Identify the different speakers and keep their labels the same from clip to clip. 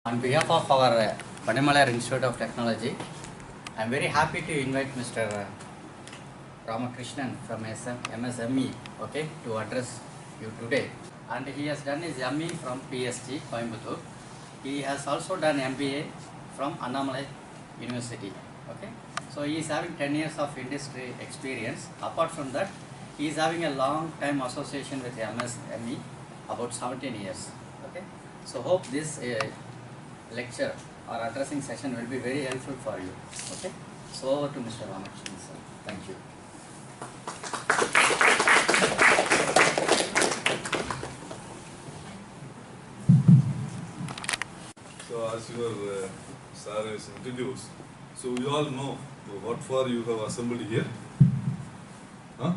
Speaker 1: On behalf of our Panimalayar Institute of Technology, I am very happy to invite Mr. Ramakrishnan from MSME, to address you today. And he has done his ME from PSG, Coimbatore. He has also done MBA from Annamalai University. So he is having 10 years of industry experience. Apart from that, he is having a long time association with MSME, about 17 years. So hope this lecture or addressing session will be very helpful for you. So over to Mr. Ramakrishnan, sir. Thank you.
Speaker 2: So as your sir has introduced, so you all know what for you have assembled here? Huh?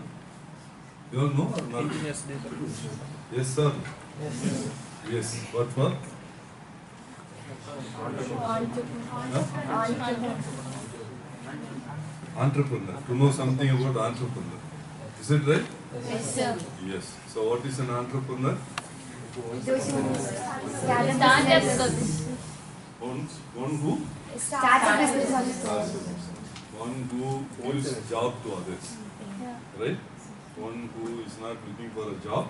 Speaker 2: You all know or not?
Speaker 3: Yes,
Speaker 2: Yes, sir. Yes. What for? Entrepreneur. To know something about entrepreneur. Is it right?
Speaker 4: Yes, sir.
Speaker 2: Yes. So what is an entrepreneur? One who
Speaker 4: Start a business.
Speaker 2: starts a business. One who gives job to others. Right? One who is not looking for a job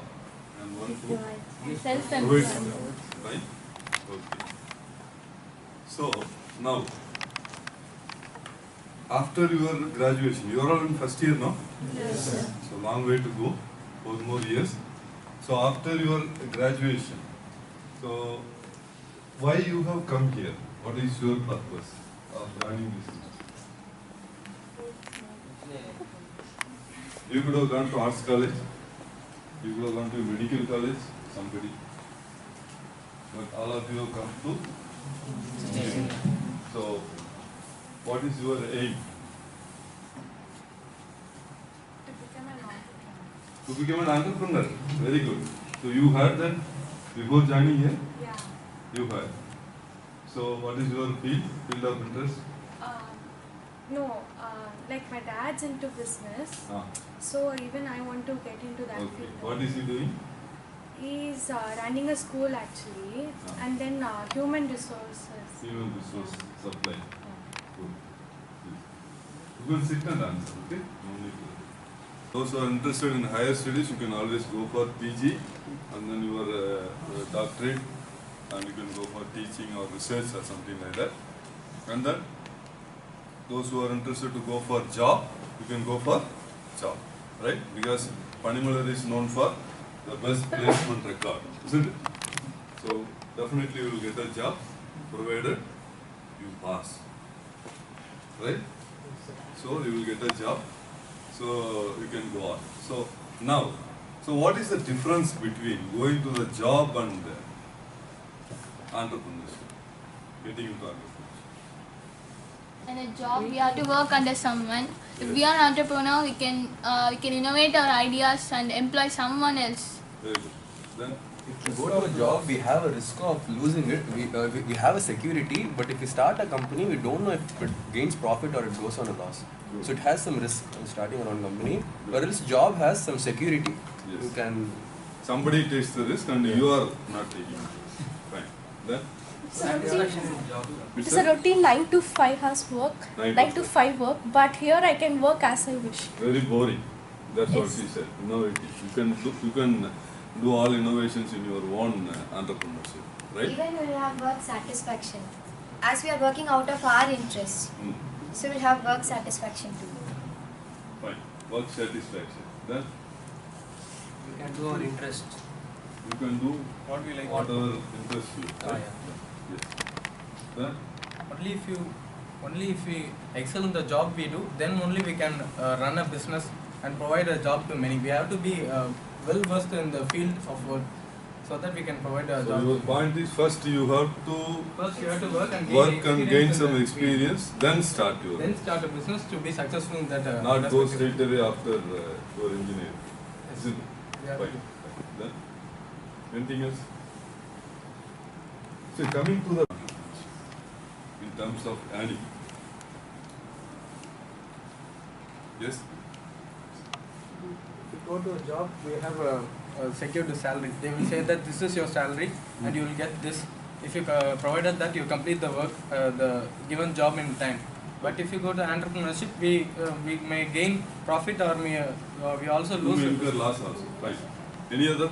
Speaker 2: and one who provides for them. Right? Okay. So now, after your graduation, you are all in first year now?
Speaker 4: Yes, sir.
Speaker 2: So long way to go, 4 more years. So after your graduation, so why you have come here? What is your purpose of joining this institute? You could have gone to arts college, you could have gone to medical college, somebody. But all of you have come to engineering. So what is your aim? To become an entrepreneur. Very good. So you heard that before joining here?
Speaker 5: Yeah.
Speaker 2: You heard. So what is your field of interest?
Speaker 5: Like my dad's into business, so even I want to get into that
Speaker 2: Okay.
Speaker 5: field.
Speaker 2: What is he doing?
Speaker 5: He's running a school actually, and then human resources.
Speaker 2: Human resource supply. Good. You can sit and answer, okay? No need to. Those who are interested in higher studies, you can always go for PG and then your doctorate, and you can go for teaching or research or something like that. And then those who are interested to go for job, you can go for job, right? Because Panimalayar is known for the best placement record, isn't it? So definitely you will get a job provided you pass, right? So you will get a job, so you can go on. So now, so what is the difference between going to the job and entrepreneurship, getting into entrepreneurship?
Speaker 4: In a job, we have to work under someone. If we are an entrepreneur, we can innovate our ideas and employ someone else.
Speaker 2: Very good. Then
Speaker 3: If you go to a job, we have a risk of losing it. We have a security, but if we start a company, we don't know if it gains profit or it goes on a loss.
Speaker 2: Good.
Speaker 3: So it has some risk in starting our own company. Whereas job has some security.
Speaker 2: Yes.
Speaker 3: You can.
Speaker 2: somebody takes the risk and you are not taking it. Fine. Then
Speaker 5: It's a routine 9 to 5 hours work, 9 to 5 work, but here I can work as I wish.
Speaker 2: very boring. That's what
Speaker 5: Yes.
Speaker 2: she said. Innovative. You can do all innovations in your own entrepreneurship, right?
Speaker 6: Even we will have work satisfaction. As we are working out of our interest, so we'll have work satisfaction too.
Speaker 2: Fine. Work satisfaction. Then
Speaker 7: We can do our interest.
Speaker 2: you can do
Speaker 7: What we like.
Speaker 2: whatever interests you.
Speaker 7: Ah,
Speaker 2: Right?
Speaker 7: yeah.
Speaker 2: Yes. Then
Speaker 7: Only if we excel in the job we do, then only we can run a business and provide a job to many. We have to be well versed in the field of work, so that we can provide a
Speaker 2: so
Speaker 7: job.
Speaker 2: your point is first you have to
Speaker 7: First, you have to work and
Speaker 2: gain
Speaker 7: in
Speaker 2: some
Speaker 7: the
Speaker 2: experience, then start your
Speaker 7: field. Then start a business to be successful in that.
Speaker 2: not go
Speaker 7: respective-
Speaker 2: straight away after your engineering.
Speaker 7: Yes.
Speaker 2: Isn't it?
Speaker 7: Yeah.
Speaker 2: Fine. Then anything else? So coming to the in terms of earning. Yes.
Speaker 7: If you go to a job, we have a secured salary. They will say that this is your salary and you will get this if you provided that you complete the work, the given job in time. But if you go to entrepreneurship, we may gain profit or we also
Speaker 2: You
Speaker 7: lose.
Speaker 2: may incur loss also. Right. Any other?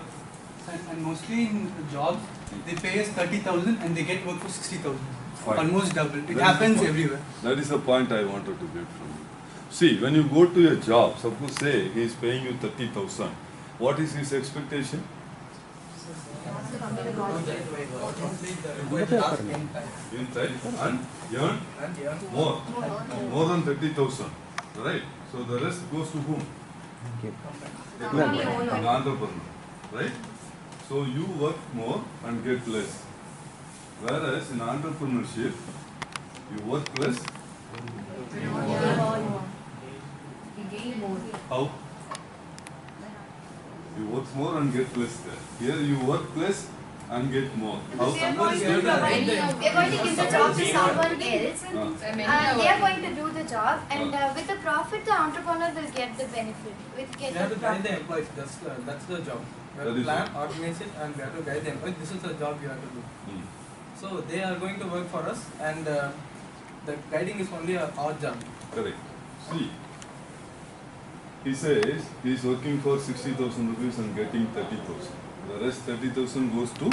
Speaker 8: And mostly in jobs, they pay us 30,000 and they get work for 60,000.
Speaker 2: Fine.
Speaker 8: Almost double. It
Speaker 2: That is
Speaker 8: happens
Speaker 2: the point.
Speaker 8: everywhere.
Speaker 2: That is the point I wanted to get from you. See, when you go to a job, suppose say he is paying you 30,000. What is his expectation? Inside and earn more than 30,000. Right. So the rest goes to whom? The company, the entrepreneur. Right. So you work more and get less. Whereas in entrepreneurship, you work less. How? You work more and get less there. Here you work less and get more. How?
Speaker 6: We are going to give the job to someone else, and they are going to do the job, and with the profit, the entrepreneur will get the benefit.
Speaker 7: We have to guide the employees. That's the job. We have
Speaker 2: That
Speaker 7: to
Speaker 2: is
Speaker 7: plan,
Speaker 2: it.
Speaker 7: organize it, and we have to guide the employees. This is the job you have to do.
Speaker 2: Hmm.
Speaker 7: So they are going to work for us, and the guiding is only our job.
Speaker 2: Correct. See, he says he is working for 60,000 rupees and getting 30,000. The rest 30,000 goes to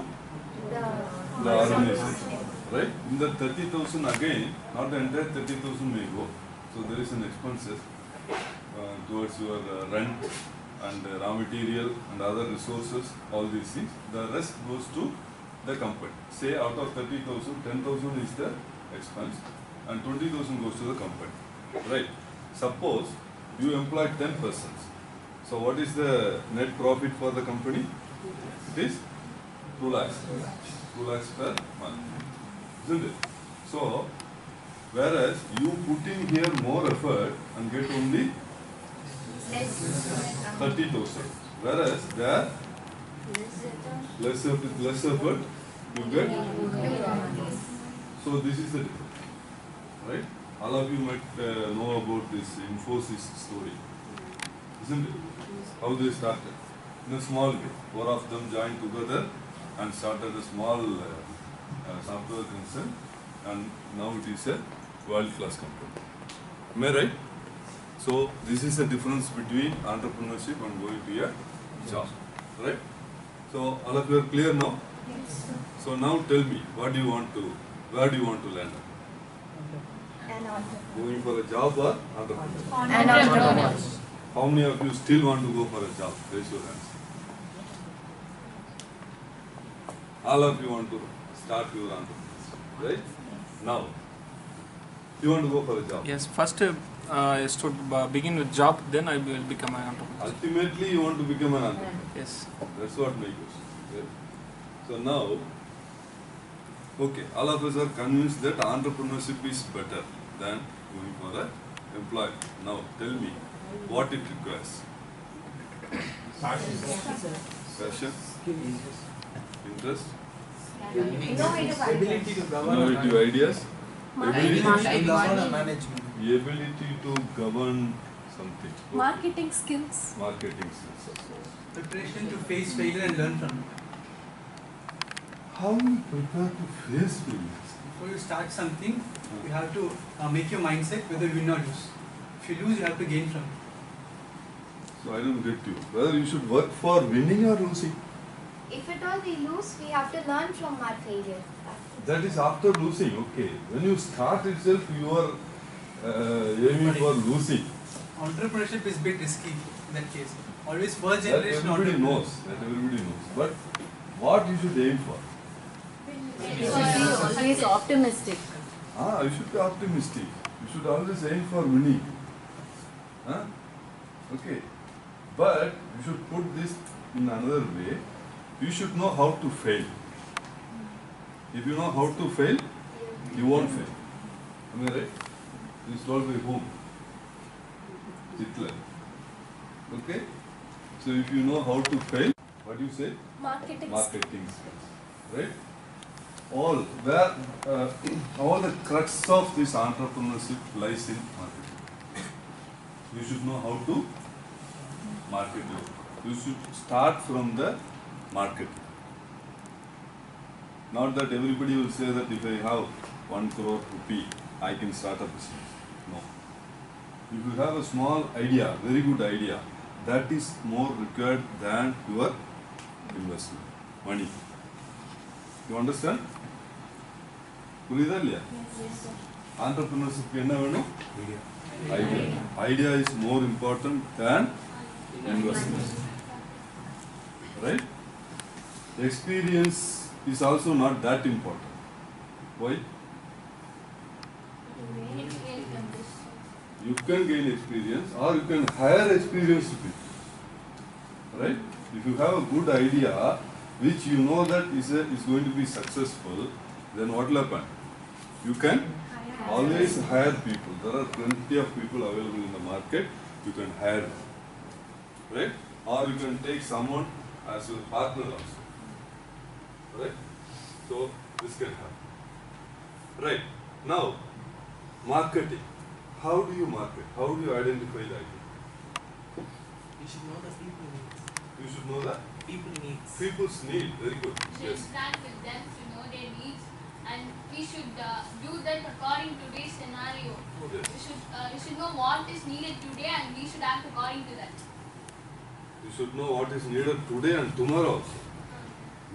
Speaker 2: the organization. Right? In the 30,000 again, not the entire 30,000 may go. So there is an expenses towards your rent and raw material and other resources, all these things. The rest goes to the company. Say out of 30,000, 10,000 is the expense and 20,000 goes to the company. Right? Suppose you employ 10 persons. So what is the net profit for the company? It is 2 lakhs. 2 lakhs per month. Isn't it? So, whereas you put in here more effort and get only 30,000. Whereas there, less effort, you get. So this is the difference. Right? All of you might know about this Infosys story. Isn't it? How they started. In a small way. 4 of them joined together and started a small software concern, and now it is a world-class company. Am I right? So this is the difference between entrepreneurship and going to a job. Right? So all of you are clear now?
Speaker 6: Yes.
Speaker 2: So now tell me, where do you want to land? Going for a job or entrepreneurship?
Speaker 6: And entrepreneurs.
Speaker 2: How many of you still want to go for a job? Raise your hands. All of you want to start your entrepreneurship, right? Now, you want to go for a job.
Speaker 9: Yes, first is to begin with job, then I will become an entrepreneur.
Speaker 2: Ultimately, you want to become an entrepreneur.
Speaker 9: Yes.
Speaker 2: That's what my question. Right? So now, okay, all of us are convinced that entrepreneurship is better than going for an employee. Now, tell me what it requires. Passion, interest,
Speaker 7: Ability to govern.
Speaker 2: innovative ideas,
Speaker 7: Ability to govern and manage.
Speaker 2: ability to govern something. Okay.
Speaker 10: Marketing skills.
Speaker 2: Marketing skills.
Speaker 8: Preparation to face failure and learn from it.
Speaker 2: How do you prepare to face failures?
Speaker 8: Before you start something, you have to make your mindset whether you win or lose. If you lose, you have to gain from it.
Speaker 2: So I don't get you. Whether you should work for winning or losing.
Speaker 6: If at all we lose, we have to learn from our failure.
Speaker 2: That is after losing, okay. When you start itself, you are aiming for losing.
Speaker 8: Entrepreneurship is a bit risky in that case. Always first
Speaker 2: That
Speaker 8: generation
Speaker 2: everybody
Speaker 8: entrepreneur.
Speaker 2: knows. That everybody knows. But what you should aim for?
Speaker 10: You should be always optimistic.
Speaker 2: You should be optimistic. You should always aim for winning. Huh? Okay. But you should put this in another way. You should know how to fail. If you know how to fail, you won't fail. Am I right? This is told by whom? Hitler. Okay? So if you know how to fail, what do you say?
Speaker 10: Marketing.
Speaker 2: Marketing skills. Right? All the crux of this entrepreneurship lies in marketing. You should know how to market it. You should start from the market. Not that everybody will say that if I have 1 crore rupee, I can start a business. No. If you have a small idea, very good idea, that is more required than your investment, money. You understand? Yes,
Speaker 4: sir.
Speaker 2: Entrepreneurship idea. Idea is more important than investment. Right? Experience is also not that important. Why? You can gain experience or you can hire experienced people. Right? If you have a good idea which you know that is going to be successful, then what will happen? You can always hire people. There are plenty of people available in the market. You can hire them. Right? Or you can take someone as your partner also. Right? So this can happen. Right? Now, marketing. How do you market? How do you identify the idea?
Speaker 11: You should know the people needs.
Speaker 2: You should know that?
Speaker 11: People needs.
Speaker 2: People's need. Very good.
Speaker 4: We should interact with them to know their needs, and we should do that according to this scenario.
Speaker 2: Okay.
Speaker 4: We should know what is needed today, and we should act according to that.
Speaker 2: You should know what is needed today and tomorrow also.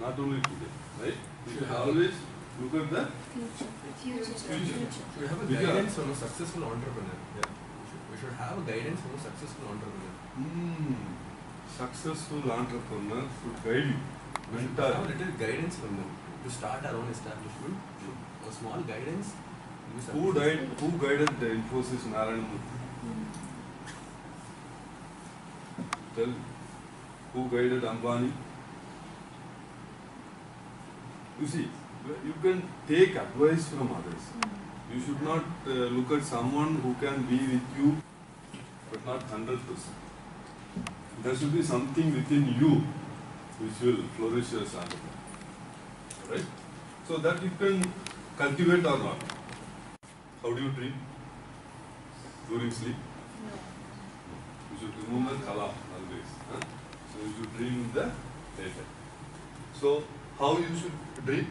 Speaker 2: Not only today. Right? You should always look at the future.
Speaker 3: We have a guidance from a successful entrepreneur. Yeah. We should have a guidance from a successful entrepreneur.
Speaker 2: Successful entrepreneur should guide you.
Speaker 3: We should have a little guidance from them to start our own establishment. A small guidance.
Speaker 2: Who guided the Infosys Narayanamurthy? Tell. Who guided Ambani? You see, you can take advice from others. You should not look at someone who can be with you, but not 100%. There should be something within you which will flourish as entrepreneur. Right? So that you can cultivate or not. How do you dream? During sleep?
Speaker 10: No.
Speaker 2: You should remember kalam always. Huh? So you should dream in the daytime. So how you should dream?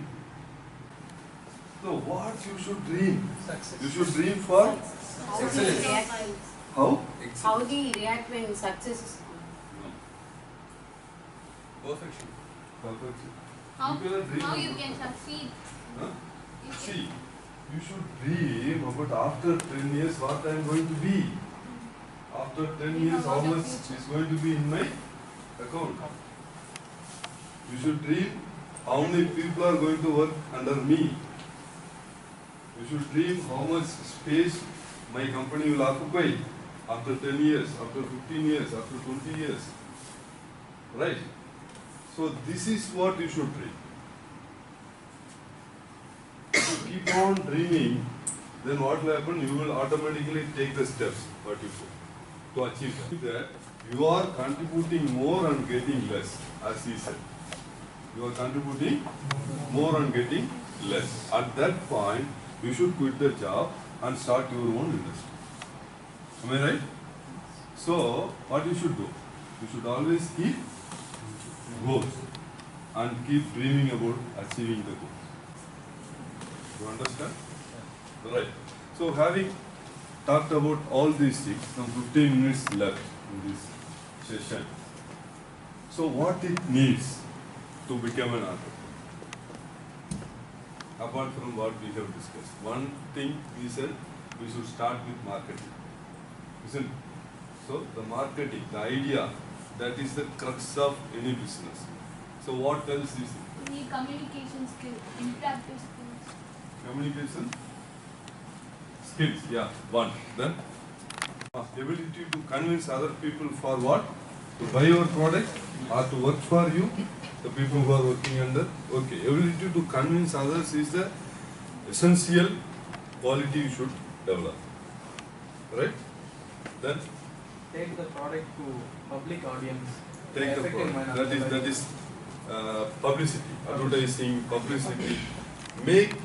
Speaker 2: No, what you should dream?
Speaker 8: Success.
Speaker 2: You should dream for
Speaker 10: Excellence.
Speaker 2: how?
Speaker 10: How do you react when success is
Speaker 2: No.
Speaker 3: Perfection.
Speaker 2: Perfection.
Speaker 4: How
Speaker 2: You cannot dream
Speaker 4: how you
Speaker 2: about
Speaker 4: can
Speaker 2: that.
Speaker 4: succeed?
Speaker 2: Huh?
Speaker 4: You
Speaker 2: See, you should dream about after 10 years what I am going to be. After 10 years how much is going to be in my account. You should dream how many people are going to work under me. You should dream how much space my company will occupy after 10 years, after 15 years, after 20 years. Right? So this is what you should dream. If you keep on dreaming, then what will happen? You will automatically take the steps what you do to achieve that. You are contributing more and getting less, as he said. You are contributing more and getting less. At that point, you should quit the job and start your own industry. Am I right? So, what you should do? You should always keep goals and keep dreaming about achieving the goals. You understand? Right. So, having talked about all these things, some 15 minutes left in this session. So, what it needs to become an entrepreneur? Apart from what we have discussed. One thing we said, we should start with marketing. Isn't it? So the marketing, the idea, that is the crux of any business. So what else is it?
Speaker 4: We need communication skills, interactive skills.
Speaker 2: Communication skills, yeah, one. Then ability to convince other people for what? To buy your product or to work for you, the people who are working under. Okay, ability to convince others is the essential quality you should develop. Right? Then
Speaker 7: Take the product to public audience.
Speaker 2: take the
Speaker 7: Effective
Speaker 2: product.
Speaker 7: manner.
Speaker 2: That is publicity, advertising, publicity. Make